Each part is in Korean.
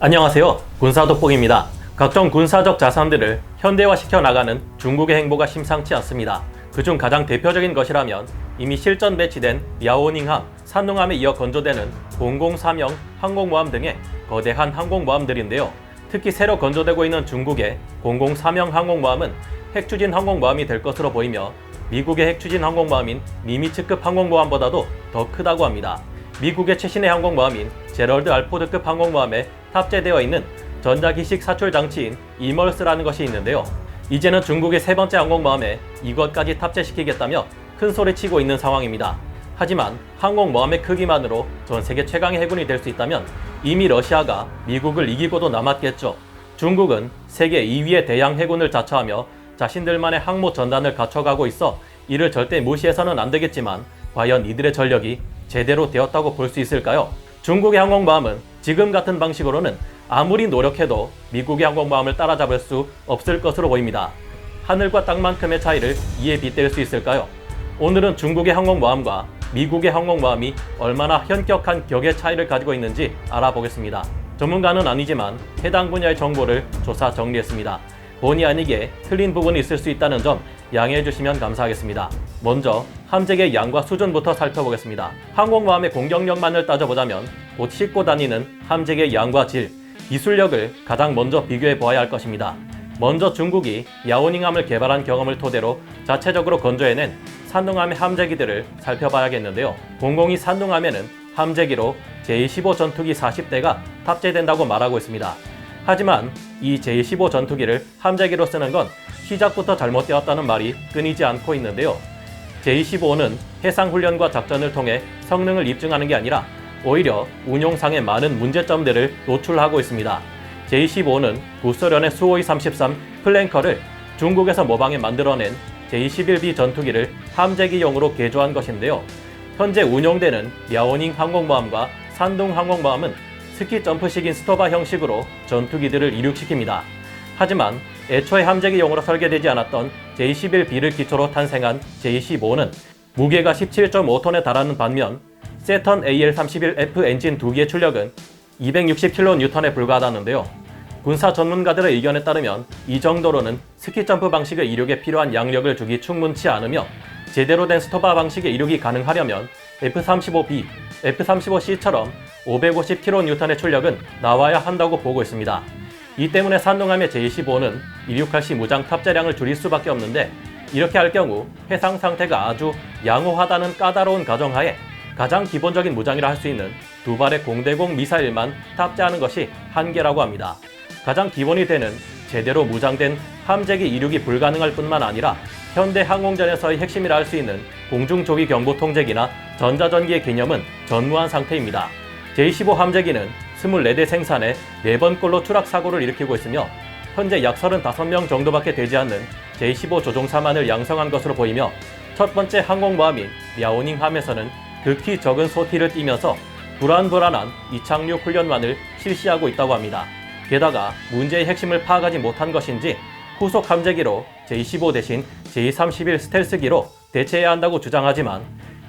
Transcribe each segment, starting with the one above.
안녕하세요. 군사돋보기입니다. 각종 군사적 자산들을 현대화시켜 나가는 중국의 행보가 심상치 않습니다. 그중 가장 대표적인 것이라면 이미 실전 배치된 랴오닝함, 산둥함에 이어 건조되는 003형 항공모함 등의 거대한 항공모함들인데요. 특히 새로 건조되고 있는 중국의 003형 항공모함은 핵추진 항공모함이 될 것으로 보이며 미국의 핵추진 항공모함인 니미츠급 항공모함보다도 더 크다고 합니다. 미국의 최신의 항공모함인 제럴드 알포드급 항공모함에 탑재되어 있는 전자기식 사출 장치인 이멀스라는 것이 있는데요. 이제는 중국의 세 번째 항공모함에 이것까지 탑재시키겠다며 큰소리치고 있는 상황입니다. 하지만 항공모함의 크기만으로 전 세계 최강의 해군이 될 수 있다면 이미 러시아가 미국을 이기고도 남았겠죠. 중국은 세계 2위의 대양 해군을 자처하며 자신들만의 항모 전단을 갖춰가고 있어 이를 절대 무시해서는 안 되겠지만 과연 이들의 전력이 제대로 되었다고 볼 수 있을까요? 중국의 항공모함은 지금 같은 방식으로는 아무리 노력해도 미국의 항공모함을 따라잡을 수 없을 것으로 보입니다. 하늘과 땅만큼의 차이를 이에 빗댈 수 있을까요? 오늘은 중국의 항공모함과 미국의 항공모함이 얼마나 현격한 격의 차이를 가지고 있는지 알아보겠습니다. 전문가는 아니지만 해당 분야의 정보를 조사 정리했습니다. 본의 아니게 틀린 부분이 있을 수 있다는 점 양해해 주시면 감사하겠습니다. 먼저 함재의 양과 수준부터 살펴보겠습니다. 항공모함의 공격력만을 따져보자면 곧 싣고 다니는 함재의 양과 질, 기술력을 가장 먼저 비교해 보아야 할 것입니다. 먼저 중국이 랴오닝함을 개발한 경험을 토대로 자체적으로 건조해낸 산둥함의 함재기들을 살펴봐야겠는데요. 002 산둥함에는 함재기로 제-15 전투기 40대가 탑재된다고 말하고 있습니다. 하지만 이 제-15 전투기를 함재기로 쓰는 건 시작부터 잘못되었다는 말이 끊이지 않고 있는데요. 제-25는 해상훈련과 작전을 통해 성능을 입증하는 게 아니라 오히려 운용상의 많은 문제점들을 노출하고 있습니다. 제-25는 구소련의 수호이-33 플랭커를 중국에서 모방해 만들어낸 제-21B 전투기를 함재기용으로 개조한 것인데요. 현재 운용되는 랴오닝 항공모함과 산둥 항공모함은 스키 점프식인 스토바 형식으로 전투기들을 이륙시킵니다. 하지만 애초에 함재기용으로 설계되지 않았던 J-21B를 기초로 탄생한 J-25는 무게가 17.5톤에 달하는 반면 세턴 AL-31F 엔진 2기의 출력은 260kN에 불과하다는데요. 군사 전문가들의 의견에 따르면 이 정도로는 스키 점프 방식의 이륙에 필요한 양력을 주기 충분치 않으며 제대로 된 스토바 방식의 이륙이 가능하려면 F-35B, F-35C처럼 550kN의 출력은 나와야 한다고 보고 있습니다. 이 때문에 산둥함의 J-15는 이륙할 시 무장 탑재량을 줄일 수밖에 없는데 이렇게 할 경우 해상 상태가 아주 양호하다는 까다로운 가정하에 가장 기본적인 무장이라 할 수 있는 두 발의 공대공 미사일만 탑재하는 것이 한계라고 합니다. 가장 기본이 되는 제대로 무장된 함재기 이륙이 불가능할 뿐만 아니라 현대 항공전에서의 핵심이라 할 수 있는 공중조기 경보 통제기나 전자전기의 개념은 전무한 상태입니다. J-15 함재기는 24대 생산에 4번꼴로 추락 사고를 일으키고 있으며 현재 약 35명 정도밖에 되지 않는 J-15 조종사만을 양성한 것으로 보이며 첫 번째 항공모함인 랴오닝함에서는 극히 적은 소티를 띠면서 불안불안한 이착륙 훈련만을 실시하고 있다고 합니다. 게다가 문제의 핵심을 파악하지 못한 것인지 후속 함재기로 J-15 대신 J-31 스텔스기로 대체해야 한다고 주장하지만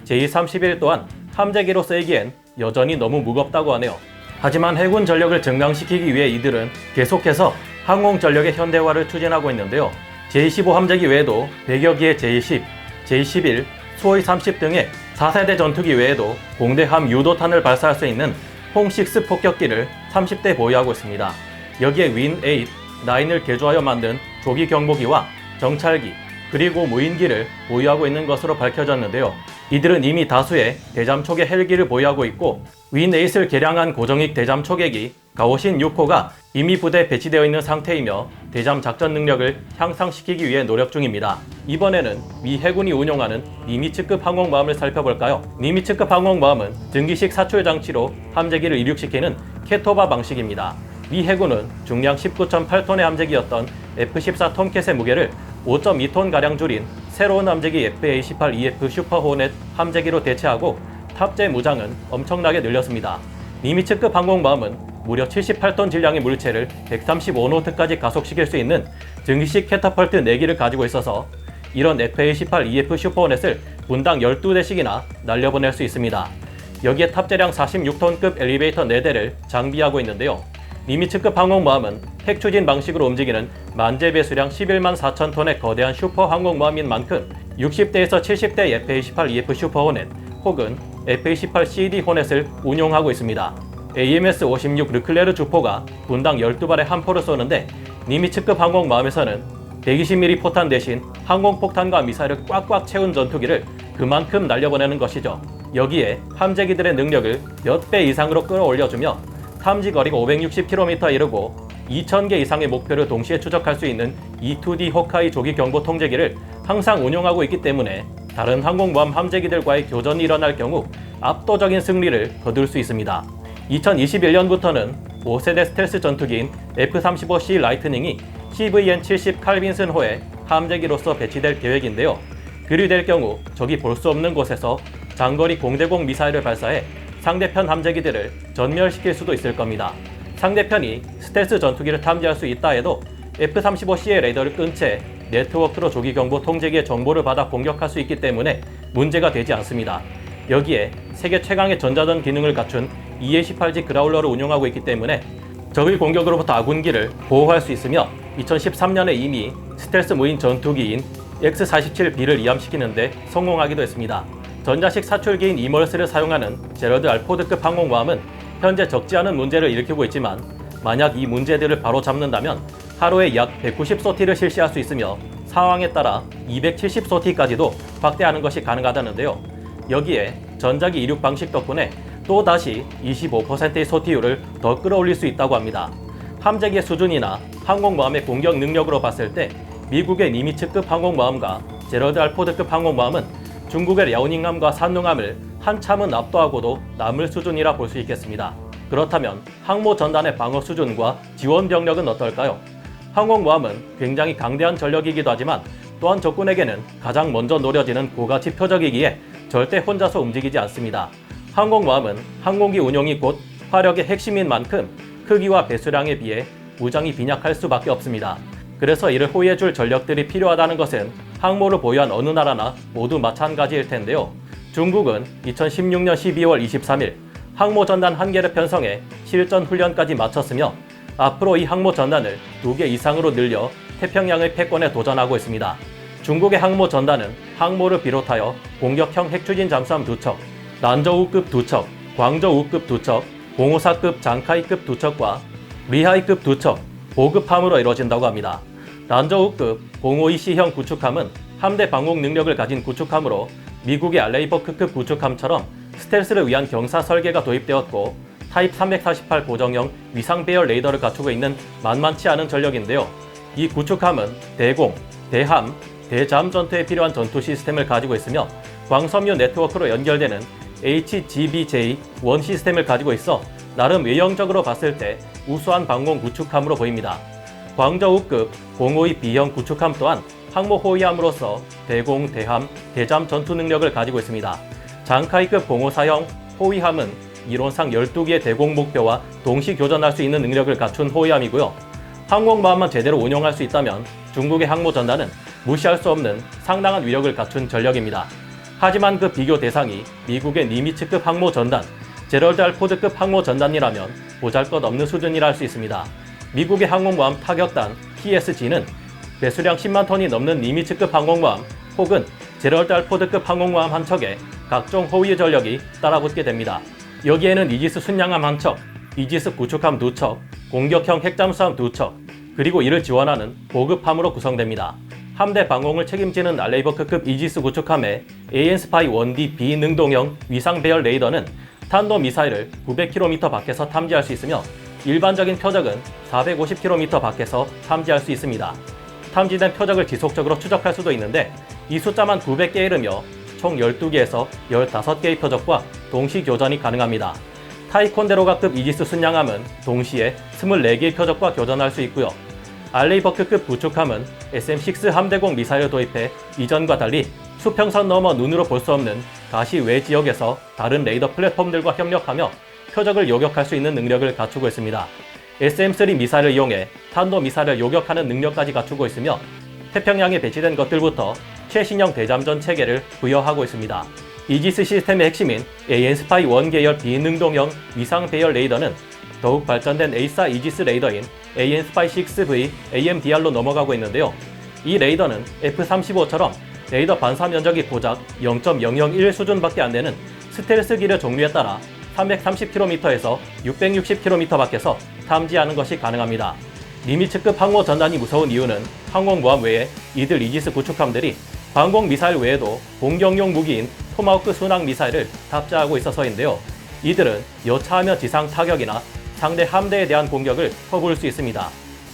J-31 또한 함재기로 쓰이기엔 여전히 너무 무겁다고 하네요. 하지만 해군 전력을 증강시키기 위해 이들은 계속해서 항공 전력의 현대화를 추진하고 있는데요. J-15 함재기 외에도 100여 기의 J-10, J-11, 수호이-30 등의 4세대 전투기 외에도 공대함 유도탄을 발사할 수 있는 홍6 폭격기를 30대 보유하고 있습니다. 여기에 윈8, 9을 개조하여 만든 조기 경보기와 정찰기, 그리고 무인기를 보유하고 있는 것으로 밝혀졌는데요. 이들은 이미 다수의 대잠 초계 헬기를 보유하고 있고 윈8을 개량한 고정익 대잠 초계기 가오신 6호가 이미 부대에 배치되어 있는 상태이며 대잠 작전 능력을 향상시키기 위해 노력 중입니다. 이번에는 미 해군이 운용하는 니미츠급 항공모함을 살펴볼까요? 니미츠급 항공모함은 증기식 사출 장치로 함재기를 이륙시키는 캐토바 방식입니다. 미 해군은 중량 19.8톤의 함재기였던 F-14 톰캣의 무게를 5.2톤가량 줄인 새로운 함재기 FA-18EF 슈퍼호넷 함재기로 대체하고 탑재 무장은 엄청나게 늘렸습니다. 니미츠급 항공모함은 무려 78톤 질량의 물체를 135노트까지 가속시킬 수 있는 증기식 캐터펄트 4기를 가지고 있어서 이런 FA-18EF 슈퍼호넷을 분당 12대씩이나 날려보낼 수 있습니다. 여기에 탑재량 46톤급 엘리베이터 4대를 장비하고 있는데요. 니미츠급 항공모함은 핵 추진 방식으로 움직이는 만재 배수량 11만 4천 톤의 거대한 슈퍼 항공모함인 만큼 60대에서 70대 F-18EF 슈퍼호넷 혹은 F-18CD 호넷을 운용하고 있습니다. AMS-56 르클레르 주포가 분당 12발의 한 포를 쏘는데 니미츠급 항공모함에서는 120mm 포탄 대신 항공폭탄과 미사일을 꽉꽉 채운 전투기를 그만큼 날려보내는 것이죠. 여기에 함재기들의 능력을 몇 배 이상으로 끌어올려주며 탐지 거리가 560km에 이르고 2,000개 이상의 목표를 동시에 추적할 수 있는 E-2D 호카이 조기 경보 통제기를 항상 운용하고 있기 때문에 다른 항공모함 함재기들과의 교전이 일어날 경우 압도적인 승리를 거둘 수 있습니다. 2021년부터는 5세대 스텔스 전투기인 F-35C 라이트닝이 CVN-70 칼빈슨호의 함재기로서 배치될 계획인데요. 그리 될 경우 적이 볼 수 없는 곳에서 장거리 공대공 미사일을 발사해 상대편 함재기들을 전멸시킬 수도 있을 겁니다. 상대편이 스텔스 전투기를 탐지할 수 있다 해도 F-35C의 레이더를 끈 채 네트워크로 조기 경보 통제기의 정보를 받아 공격할 수 있기 때문에 문제가 되지 않습니다. 여기에 세계 최강의 전자전 기능을 갖춘 EA-18G 그라울러를 운용하고 있기 때문에 적의 공격으로부터 아군기를 보호할 수 있으며 2013년에 이미 스텔스 무인 전투기인 X-47B를 이함시키는 데 성공하기도 했습니다. 전자식 사출기인 이멀스를 사용하는 제럴드 알포드급 항공모함은 현재 적지 않은 문제를 일으키고 있지만 만약 이 문제들을 바로 잡는다면 하루에 약 190소티를 실시할 수 있으며 상황에 따라 270소티까지도 확대하는 것이 가능하다는데요. 여기에 전자기 이륙 방식 덕분에 또다시 25%의 소티율을 더 끌어올릴 수 있다고 합니다. 함재기의 수준이나 항공모함의 공격 능력으로 봤을 때 미국의 니미츠급 항공모함과 제럴드 알포드급 항공모함은 중국의 랴오닝함과 산둥함을 한참은 압도하고도 남을 수준이라 볼 수 있겠습니다. 그렇다면 항모 전단의 방어 수준과 지원 병력은 어떨까요? 항공모함은 굉장히 강대한 전력이기도 하지만 또한 적군에게는 가장 먼저 노려지는 고가치 표적이기에 절대 혼자서 움직이지 않습니다. 항공모함은 항공기 운용이 곧 화력의 핵심인 만큼 크기와 배수량에 비해 무장이 빈약할 수밖에 없습니다. 그래서 이를 호위해줄 전력들이 필요하다는 것은 항모를 보유한 어느 나라나 모두 마찬가지일 텐데요. 중국은 2016년 12월 23일 항모 전단 1개를 편성해 실전 훈련까지 마쳤으며 앞으로 이 항모 전단을 2개 이상으로 늘려 태평양의 패권에 도전하고 있습니다. 중국의 항모 전단은 항모를 비롯하여 공격형 핵추진 잠수함 2척, 난저우급 2척, 광저우급 2척, 054급 장카이급 2척과 리하이급 2척, 보급함으로 이루어진다고 합니다. 난저우급 052C형 구축함은 함대 방공 능력을 가진 구축함으로 미국의 알레이버크급 구축함처럼 스텔스를 위한 경사 설계가 도입되었고 타입 348 고정형 위상 배열 레이더를 갖추고 있는 만만치 않은 전력인데요. 이 구축함은 대공, 대함, 대잠 전투에 필요한 전투 시스템을 가지고 있으며 광섬유 네트워크로 연결되는 HGBJ-1 시스템을 가지고 있어 나름 외형적으로 봤을 때 우수한 방공 구축함으로 보입니다. 광저우급 052B형 구축함 또한 항모 호위함으로서 대공, 대함, 대잠 전투 능력을 가지고 있습니다. 장카이급 054형 호위함은 이론상 12개의 대공 목표와 동시 교전할 수 있는 능력을 갖춘 호위함이고요. 항공모함만 제대로 운용할 수 있다면 중국의 항모 전단은 무시할 수 없는 상당한 위력을 갖춘 전력입니다. 하지만 그 비교 대상이 미국의 니미츠급 항모 전단, 제럴드 알포드급 항모 전단이라면 보잘것없는 수준이라 할 수 있습니다. 미국의 항공모함 타격단 TSG는 배수량 10만 톤이 넘는 니미츠급 항공모함 혹은 제럴드 알포드급 항공모함 한 척에 각종 호위 전력이 따라붙게 됩니다. 여기에는 이지스 순양함 한 척, 이지스 구축함 2척, 공격형 핵잠수함 2척, 그리고 이를 지원하는 보급함으로 구성됩니다. 함대 방공을 책임지는 알레이버크급 이지스 구축함의 AN-SPY-1D 비능동형 위상 배열 레이더는 탄도 미사일을 900km 밖에서 탐지할 수 있으며 일반적인 표적은 450km 밖에서 탐지할 수 있습니다. 탐지된 표적을 지속적으로 추적할 수도 있는데 이 숫자만 900개에 이르며 총 12개에서 15개의 표적과 동시 교전이 가능합니다. 타이콘데로가급 이지스 순양함은 동시에 24개의 표적과 교전할 수 있고요. 알레이버크급 구축함은 SM-6 함대공 미사일을 도입해 이전과 달리 수평선 너머 눈으로 볼 수 없는 가시 외 지역에서 다른 레이더 플랫폼들과 협력하며 표적을 요격할 수 있는 능력을 갖추고 있습니다. SM-3 미사일을 이용해 탄도 미사일을 요격하는 능력까지 갖추고 있으며 태평양에 배치된 것들부터 최신형 대잠전 체계를 부여하고 있습니다. 이지스 시스템의 핵심인 AN-SPY-1 계열 비능동형 위상 배열 레이더는 더욱 발전된 A4 이지스 레이더인 AN/SPY-6V AMDR로 넘어가고 있는데요. 이 레이더는 F-35처럼 레이더 반사 면적이 고작 0.001 수준밖에 안 되는 스텔스 기류 종류에 따라 330km에서 660km 밖에서 탐지하는 것이 가능합니다. 니미츠급 항모 전단이 무서운 이유는 항공모함 외에 이들 이지스 구축함들이 방공 미사일 외에도 공격용 무기인 토마호크 순항 미사일을 탑재하고 있어서인데요. 이들은 여차하면 지상 타격이나 상대 함대에 대한 공격을 퍼부을 수 있습니다.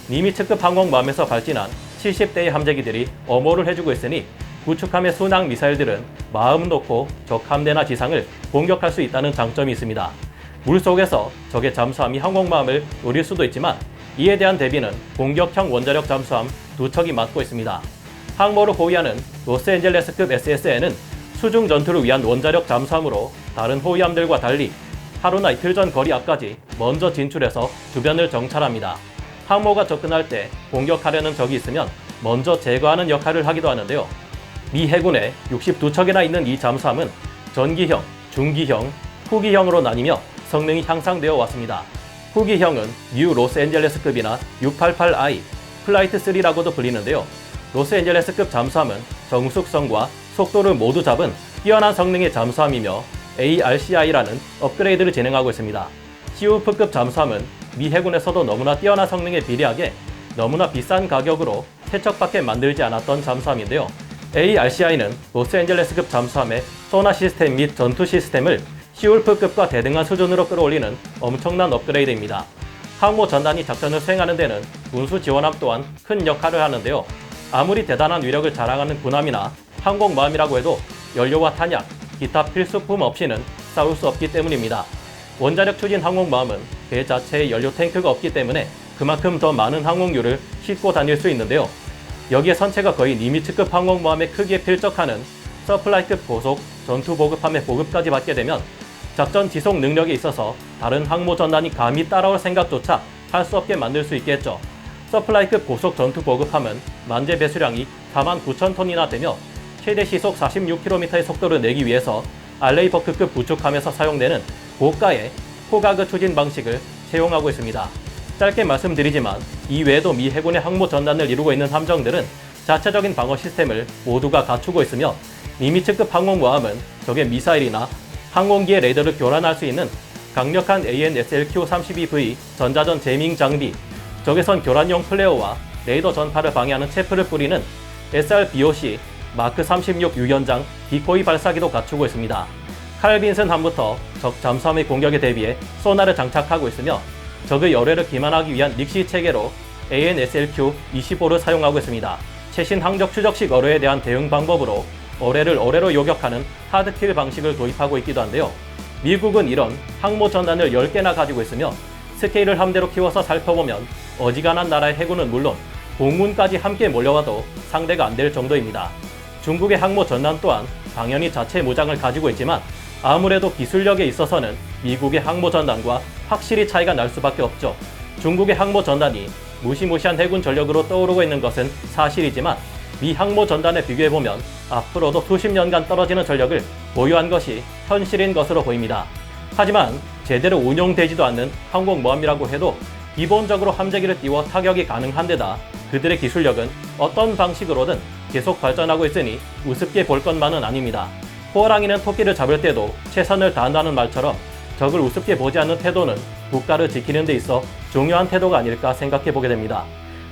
니미츠급 항공모함에서 발진한 70대의 함재기들이 엄호를 해주고 있으니 구축함의 순항 미사일들은 마음 놓고 적 함대나 지상을 공격할 수 있다는 장점이 있습니다. 물속에서 적의 잠수함이 항공모함을 노릴 수도 있지만 이에 대한 대비는 공격형 원자력 잠수함 2척이 맡고 있습니다. 항모를 호위하는 로스앤젤레스급 SSN은 수중 전투를 위한 원자력 잠수함으로 다른 호위함들과 달리 하루나 이틀 전 거리 앞까지 먼저 진출해서 주변을 정찰합니다. 항모가 접근할 때 공격하려는 적이 있으면 먼저 제거하는 역할을 하기도 하는데요. 미 해군에 62척이나 있는 이 잠수함은 전기형, 중기형, 후기형으로 나뉘며 성능이 향상되어 왔습니다. 후기형은 뉴 로스앤젤레스급이나 688I, 플라이트 3라고도 불리는데요. 로스앤젤레스급 잠수함은 정숙성과 속도를 모두 잡은 뛰어난 성능의 잠수함이며 ARCI라는 업그레이드를 진행하고 있습니다. 시우프급 잠수함은 미 해군에서도 너무나 뛰어난 성능에 비례하게 너무나 비싼 가격으로 세척밖에 만들지 않았던 잠수함인데요. ARCI는 로스앤젤레스급 잠수함의 소나 시스템 및 전투 시스템을 시울프급과 대등한 수준으로 끌어올리는 엄청난 업그레이드입니다. 항모 전단이 작전을 수행하는 데는 운수 지원함 또한 큰 역할을 하는데요. 아무리 대단한 위력을 자랑하는 군함이나 항공모함이라고 해도 연료와 탄약, 기타 필수품 없이는 싸울 수 없기 때문입니다. 원자력 추진 항공모함은 배 자체에 연료 탱크가 없기 때문에 그만큼 더 많은 항공유를 싣고 다닐 수 있는데요. 여기에 선체가 거의 니미츠급 항공모함의 크기에 필적하는 서플라이급 고속 전투 보급함의 보급까지 받게 되면 작전 지속 능력에 있어서 다른 항모 전단이 감히 따라올 생각조차 할 수 없게 만들 수 있겠죠. 서플라이급 고속 전투 보급함은 만재 배수량이 49,000톤이나 되며 최대 시속 46km의 속도를 내기 위해서 알레이버크급 구축함에서 사용되는 고가의 포가그 추진 방식을 채용하고 있습니다. 짧게 말씀드리지만 이 외에도 미 해군의 항모 전단을 이루고 있는 함정들은 자체적인 방어 시스템을 모두가 갖추고 있으며 니미츠급 항공모함은 적의 미사일이나 항공기의 레이더를 교란할 수 있는 강력한 AN/SLQ-32V 전자전 제밍 장비, 적외선 교란용 플레어와 레이더 전파를 방해하는 체프를 뿌리는 SRBOC 마크 36 유연장 디코이 발사기도 갖추고 있습니다. 칼빈슨 함부터 적 잠수함의 공격에 대비해 소나를 장착하고 있으며 적의 열애를 기만하기 위한 닉시 체계로 AN/SLQ-25를 사용하고 있습니다. 최신 항적 추적식 어뢰에 대한 대응 방법으로 어뢰를 어뢰로 요격하는 하드킬 방식을 도입하고 있기도 한데요. 미국은 이런 항모 전단을 10개나 가지고 있으며 스케일을 함대로 키워서 살펴보면 어지간한 나라의 해군은 물론 공군까지 함께 몰려와도 상대가 안 될 정도입니다. 중국의 항모 전단 또한 당연히 자체 무장을 가지고 있지만 아무래도 기술력에 있어서는 미국의 항모 전단과 확실히 차이가 날 수밖에 없죠. 중국의 항모 전단이 무시무시한 해군 전력으로 떠오르고 있는 것은 사실이지만 미 항모 전단에 비교해보면 앞으로도 수십 년간 떨어지는 전력을 보유한 것이 현실인 것으로 보입니다. 하지만 제대로 운용되지도 않는 항공모함이라고 해도 기본적으로 함재기를 띄워 타격이 가능한 데다 그들의 기술력은 어떤 방식으로든 계속 발전하고 있으니 우습게 볼 것만은 아닙니다. 호랑이는 토끼를 잡을 때도 최선을 다한다는 말처럼 적을 우습게 보지 않는 태도는 국가를 지키는 데 있어 중요한 태도가 아닐까 생각해 보게 됩니다.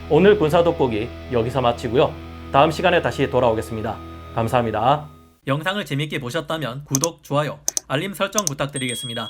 오늘 군사 돋보기 여기서 마치고요. 다음 시간에 다시 돌아오겠습니다. 감사합니다. 영상을 재밌게 보셨다면 구독, 좋아요, 알림 설정 부탁드리겠습니다.